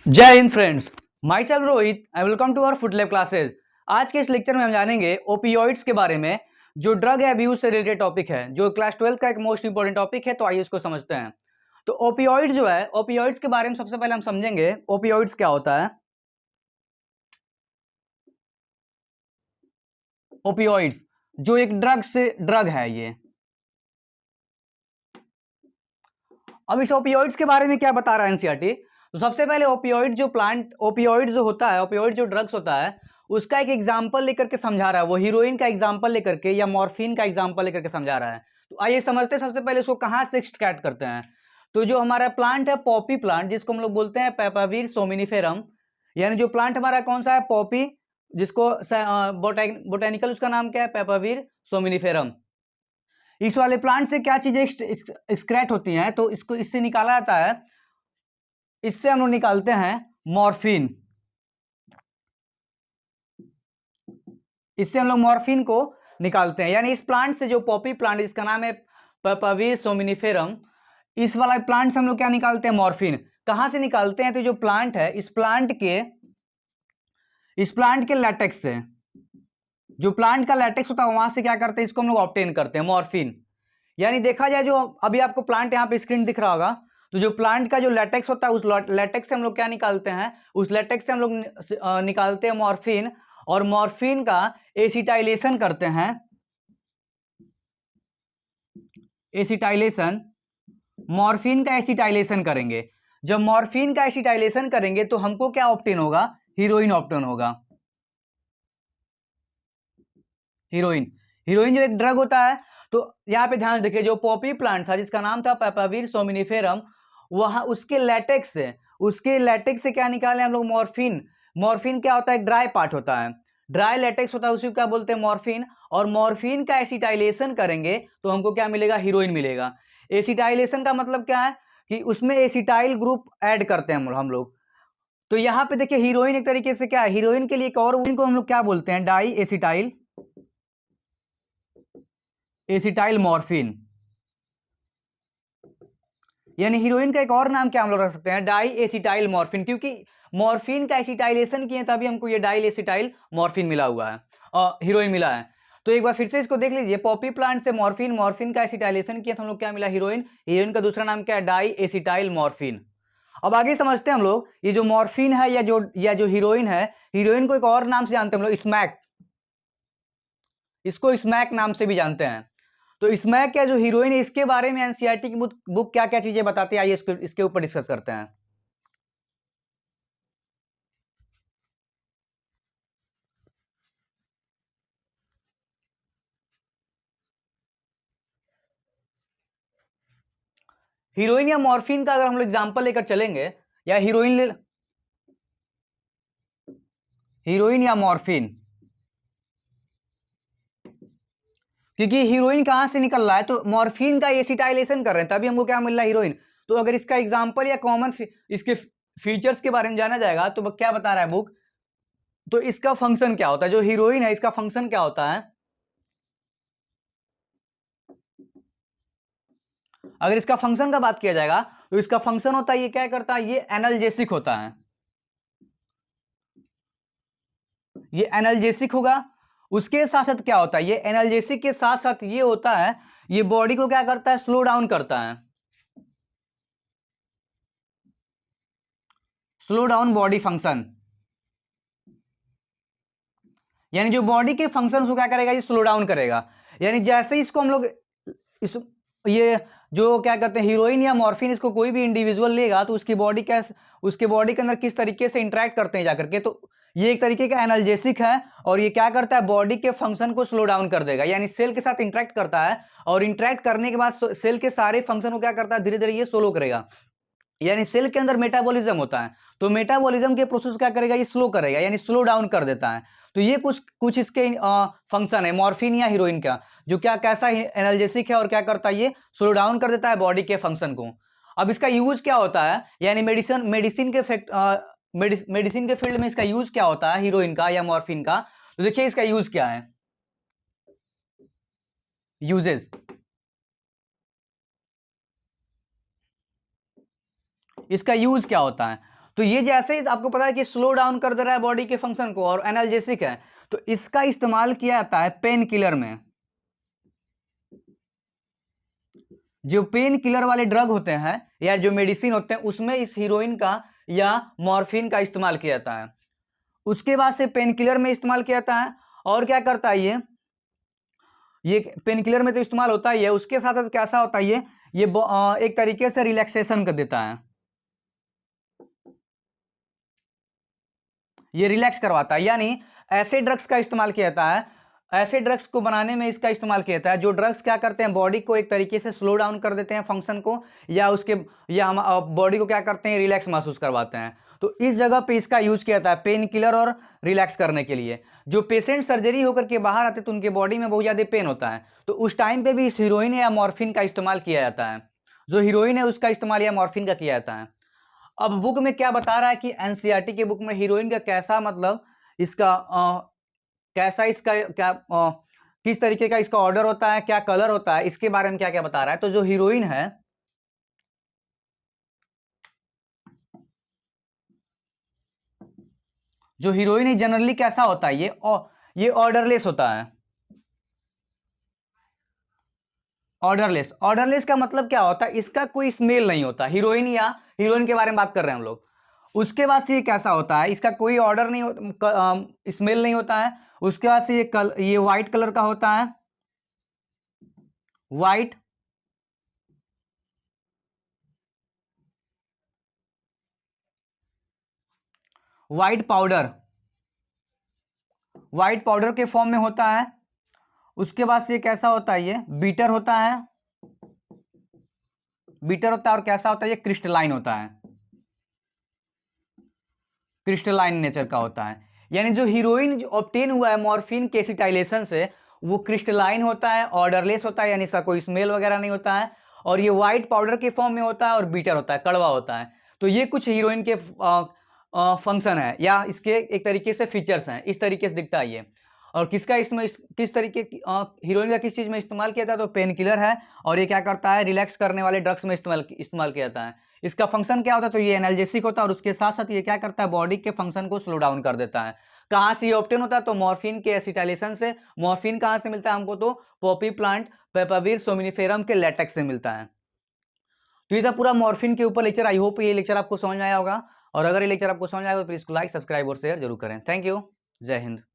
जय हिंद friends, my self Rohit I welcome to our foot lab classes. आज के इस लेक्चर में हम जानेंगे ओपियोइड्स के बारे में, जो ड्रग अब्यूज से रिलेटेड टॉपिक है, जो क्लास 12 का एक मोस्ट इंपॉर्टेंट टॉपिक है। तो आइए इसको समझते हैं। तो ओपियोइड्स जो है, ओपियोइड्स के बारे में सबसे पहले हम समझेंगे ओपियोइड्स क्या होता है। ओपियोइड्स जो एक ड्रग है ये। अब इस ओपियोइड्स के बारे में क्या बता रहा है एनसीईआरटी। तो सबसे पहले ओपियोइड जो होता है, ओपियोइड जो ड्रग्स होता है, उसका एक एग्जांपल लेकर के समझा रहा है। वो हीरोइन का एग्जांपल लेकर के या मॉर्फिन का एग्जांपल लेकर के समझा रहा है। तो आइए समझते हैं सबसे पहले इसको कहां से एक्सट्रैक्ट करते हैं। तो जो हमारा प्लांट है पॉपी प्लांट, जिसको हम लोग बोलते हैं पेपावीर सोमिनिफेरम, यानी जो प्लांट हमारा कौन सा है, पॉपी, जिसको बोटेनिकल उसका नाम क्या है, पेपावीर सोमिनिफेरम। इस वाले प्लांट से क्या चीजें एक्सक्रेट होती हैं, तो इससे निकाला जाता है, इससे हम लोग निकालते हैं मॉर्फिन। इससे हम लोग मॉर्फिन को निकालते हैं। यानी इस प्लांट से, जो पॉपी प्लांट जिसका नाम है पेपावीर सोमिनिफेरम, इस वाला प्लांट से हम लोग क्या निकालते हैं, मॉर्फिन। कहां से निकालते हैं, तो जो प्लांट है, इस प्लांट के लैटेक्स से, जो प्लांट का लैटेक्स होता है वहां से क्या करते हैं, इसको हम लोग ऑब्टेन करते हैं मॉर्फिन। यानी देखा जाए, जो अभी आपको प्लांट यहाँ पे स्क्रीन दिख रहा होगा, तो जो प्लांट का जो लैटेक्स होता है, उस लैटेक्स से हम लोग क्या निकालते हैं, उस लैटेक्स से हम लोग निकालते हैं मॉर्फिन। और मॉर्फिन का एसिटाइलेशन करते हैं, एसिटाइलेशन, मॉर्फिन का एसिटाइलेशन करेंगे। जब मॉर्फिन का एसिटाइलेशन करेंगे तो हमको क्या ऑब्टेन होगा, हीरोइन ऑब्टेन होगा। हीरोइन जो एक ड्रग होता है। तो यहां पे ध्यान रखिए, जो पॉपी प्लांट था जिसका नाम था पेपावीर सोमिनिफेरम, वहां उसके लैटेक्स से क्या निकाले हम लोग, मॉर्फिन। मॉर्फिन क्या होता है, एक ड्राई पार्ट होता है, ड्राई लैटेक्स होता है, उसी को क्या बोलते हैं, मॉर्फिन। और मॉर्फिन का एसिटाइलेशन करेंगे तो हमको क्या मिलेगा, हीरोइन मिलेगा। एसिटाइलेशन का मतलब क्या है, कि उसमें एसिटाइल ग्रुप ऐड करते हैं हम लोग। तो यहां पे देखिए, हीरोइन एक तरीके से क्या है, हीरोइन के लिए एक और को हम लोग क्या बोलते हैं, डाई एसिटाइल मॉर्फिन। यानी हीरोइन का एक और नाम क्या हम लोग रख सकते हैं, डाई एसिटाइल मॉर्फिन, क्योंकि मॉर्फिन का एसिटाइलेशन किए तभी हमको ये डाई एसिटाइल मॉर्फिन मिला हुआ है और हीरोइन मिला है। तो एक बार फिर से इसको देख लीजिए, पॉपी प्लांट से मॉर्फिन का एसिटाइलेशन किया तो हम लोग क्या मिला, हीरोइन का दूसरा नाम क्या है, डाई एसिटाइल मॉर्फिन। अब आगे समझते हैं हम लोग, ये जो मॉर्फिन है या जो हीरोइन है, हीरोइन को एक और नाम से जानते हैं हम लोग, स्मैक। इसको स्मैक नाम से भी जानते हैं। तो स्मैक क्या, जो हीरोइन है, इसके बारे में एनसीईआरटी की बुक क्या क्या चीजें बताती है, आइए इसके ऊपर डिस्कस करते हैं। हीरोइन या मॉर्फिन का अगर हम लोग एग्जांपल लेकर चलेंगे, या हीरोइन या मॉर्फिन, क्योंकि हीरोइन कहां से निकल रहा है, तो मॉर्फिन का एसिटाइलेशन कर रहे हैं तभी हमको क्या मिल रहा है, हीरोइन। तो अगर इसका एग्जांपल या कॉमन इसके फीचर्स के बारे में जाना जाएगा, तो क्या बता रहा है बुक, तो इसका फंक्शन क्या होता है, जो हीरोइन है इसका फंक्शन क्या होता है। अगर इसका फंक्शन का बात किया जाएगा, तो इसका फंक्शन होता है, ये क्या करता है, ये एनाल्जेसिक होता है, ये एनाल्जेसिक होगा। उसके साथ साथ क्या होता है, ये एनाल्जेसिक के साथ साथ ये होता है, ये बॉडी को क्या करता है, स्लो डाउन करता है, स्लो डाउन बॉडी फंक्शन। यानी जो बॉडी के फंक्शन को क्या करेगा, ये स्लो डाउन करेगा। यानी जैसे ही इसको हम लोग इस ये जो क्या कहते हैं, हीरोइन या मॉर्फिन, इसको कोई भी इंडिविजुअल लेगा तो उसके बॉडी के अंदर किस तरीके से इंटरेक्ट करते हैं जाकर के, तो ये एक तरीके का एनाल्जेसिक है। और ये क्या करता है, बॉडी के फंक्शन को स्लो डाउन कर देगा, यानी सेल के साथ इंटरेक्ट करता है, और इंटरेक्ट करने के बाद सेल के सारे फंक्शन को क्या करता है, धीरे धीरे ये स्लो करेगा। यानी सेल के अंदर मेटाबॉलिज्म होता है, तो मेटाबॉलिज्म के प्रोसेस क्या करेगा, ये स्लो करेगा, यानी स्लो डाउन कर देता है। तो ये कुछ कुछ इसके फंक्शन है मॉर्फिन या हीरोइन का, जो क्या कैसा एनाल्जेसिक है और क्या करता है, ये स्लो डाउन कर देता है बॉडी के फंक्शन को। अब इसका यूज क्या होता है, यानी मेडिसिन के फील्ड में इसका यूज क्या होता है, हीरोइन का या मॉर्फिन का। तो देखिए इसका यूज क्या है, यूजेस। इसका यूज क्या होता है, तो ये जैसे ही आपको पता है कि स्लो डाउन कर दे रहा है बॉडी के फंक्शन को और एनाल्जेसिक है, तो इसका इस्तेमाल किया जाता है पेन किलर में। जो पेन किलर वाले ड्रग होते हैं या जो मेडिसिन होते हैं उसमें इस हीरोइन का या मॉर्फिन का इस्तेमाल किया जाता है। उसके बाद से पेन किलर में इस्तेमाल किया जाता है। और क्या करता है ये पेन किलर में तो इस्तेमाल होता ही है, उसके साथ साथ कैसा होता है ये एक तरीके से रिलैक्सेशन कर देता है, ये रिलैक्स करवाता है। यानी ऐसे ड्रग्स का इस्तेमाल किया जाता है, ऐसे ड्रग्स को बनाने में इसका इस्तेमाल किया जाता है जो ड्रग्स क्या करते हैं, बॉडी को एक तरीके से स्लो डाउन कर देते हैं फंक्शन को, या हम बॉडी को क्या करते हैं, रिलैक्स महसूस करवाते हैं। तो इस जगह पे इसका यूज किया जाता है पेन किलर और रिलैक्स करने के लिए। जो पेशेंट सर्जरी होकर के बाहर आते तो उनके बॉडी में बहुत ज्यादा पेन होता है, तो उस टाइम पे भी इस हीरोइन या मॉर्फिन का इस्तेमाल किया जाता है। जो हीरोइन है उसका इस्तेमाल या मॉर्फिन का किया जाता है। अब बुक में क्या बता रहा है कि एनसीईआरटी के बुक में हीरोइन का कैसा मतलब इसका कैसा इसका क्या किस तरीके का इसका ऑर्डर होता है, क्या कलर होता है, इसके बारे में क्या क्या बता रहा है। तो जो हीरोइन है, जो हीरोइन है जनरली कैसा होता है, ये ऑर्डरलेस होता है। ऑर्डरलेस, ऑर्डरलेस का मतलब क्या होता है, इसका कोई स्मेल नहीं होता। हीरोइन के बारे में बात कर रहे हैं हम लोग। उसके बाद से ये कैसा होता है, इसका कोई ऑर्डर नहीं होता, स्मेल नहीं होता है। उसके बाद से ये व्हाइट कलर का होता है, white white powder, white powder के फॉर्म में होता है। उसके बाद से कैसा होता है, ये बीटर होता है, बीटर होता है। और कैसा होता है, ये क्रिस्टलाइन होता है, क्रिस्टलाइन नेचर का होता है। यानी जो हीरोइन जो ऑब्टेन हुआ है मॉर्फिन के एसिटाइलेशन से, वो क्रिस्टलाइन होता है, ऑर्डरलेस होता है, यानी इसका कोई स्मेल वगैरह नहीं होता है, और ये व्हाइट पाउडर के फॉर्म में होता है, और बीटर होता है, कड़वा होता है। तो ये कुछ हीरोइन के फंक्शन है या इसके एक तरीके से फीचर्स हैं, इस तरीके से दिखता है ये। और किसका इसमें किस तरीके की हीरोइन का किस चीज में इस्तेमाल किया जाता है, तो पेन किलर है। और ये क्या करता है, रिलैक्स करने वाले ड्रग्स में इस्तेमाल किया जाता है। इसका फंक्शन क्या होता है, तो ये एनाल्जेसिक होता है, और उसके साथ साथ ये क्या करता है, बॉडी के फंक्शन को स्लो डाउन कर देता है। कहाँ से ये ऑब्टेन होता है, तो मॉर्फिन के एसिटाइलेशन से। मॉर्फिन कहाँ से मिलता है हमको, तो पॉपी प्लांट पेपाविर सोमिनिफेरम के लेटेक्स से मिलता है। तो ये था पूरा मॉर्फिन के ऊपर लेक्चर। आई होप ये लेक्चर आपको समझ में आया होगा, और अगर ये लेक्चर आपको समझ आया तो प्लीज लाइक, सब्सक्राइब और शेयर जरूर करें। थैंक यू, जय हिंद।